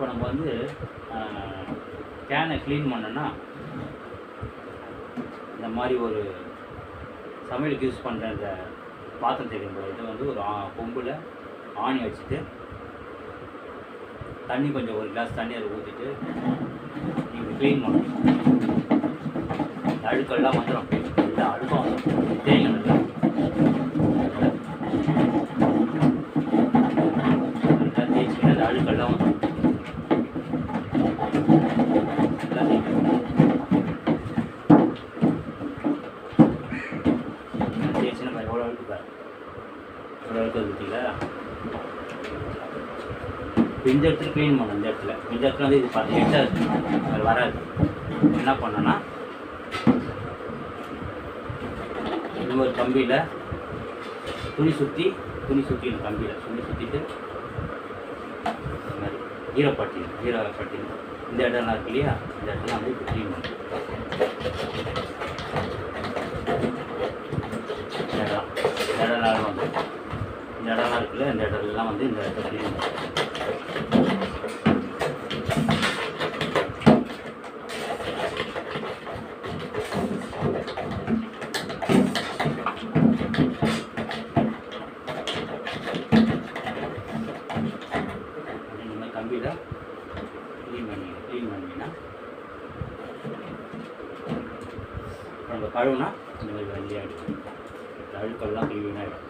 இப்போ நம்ம வந்து கேனை க்ளீன் பண்ணோன்னா இந்த மாதிரி ஒரு சமையலுக்கு யூஸ் பண்ணுற இந்த பாத்திரம் தேய்க்கிற இது வந்து ஒரு கொம்பில் ஆணி வச்சுட்டு தண்ணி கொஞ்சம் ஒரு கிளாஸ் தண்ணி அதை ஊற்றிட்டு நீங்கள் க்ளீன் பண்ணணும். அழுக்கெல்லாம் வந்துடும், எல்லா அழுக்கும் வந்துடும், தேய்ங்க நல்லா தேய்ச்சிக்கிட்டு அந்த அழுக்கெல்லாம் வந்துடும். தேய்ச்சினா எவ்வளோ அழுக்கு பாரு, எவ்வளோ அழுக்கு வந்துட்டீங்களா? இந்த இடத்துல க்ளீன் பண்ணணும். இந்த இடத்துல வந்து இது 10 லிட்டர் அது வராது. என்ன பண்ணோன்னா இது ஒரு கம்பியில் துணி சுற்றிடும், கம்பியில் துணி சுற்றிட்டு இந்த மாதிரி ஈரப்பட்டி இந்த இடம்லாம் இருக்கு இல்லையா, இந்த இடத்துல வந்து இப்போ க்ளீன் பண்ணணும். இந்த இடம்லாம் வந்து இந்த இடம்லாம் இருக்குல்ல, இந்த இடம்லாம் வந்து இந்த இடத்துல க்ளீன் பண்ணணும். கம்பியில் க்ளீன் பண்ணிங்கன்னா நம்ம கழுவுனா இந்த மாதிரி வெள்ளையாகிடும், அழுக்கெல்லாம் க்ளீனாகிடும்.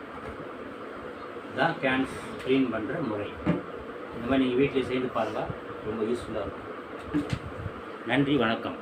இதுதான் கேன்ஸ் க்ளீன் பண்ணுற முறை. இந்த மாதிரி நீங்கள் வீட்டில் செய்து பாருங்கள், ரொம்ப யூஸ்ஃபுல்லாக இருக்கும். நன்றி, வணக்கம்.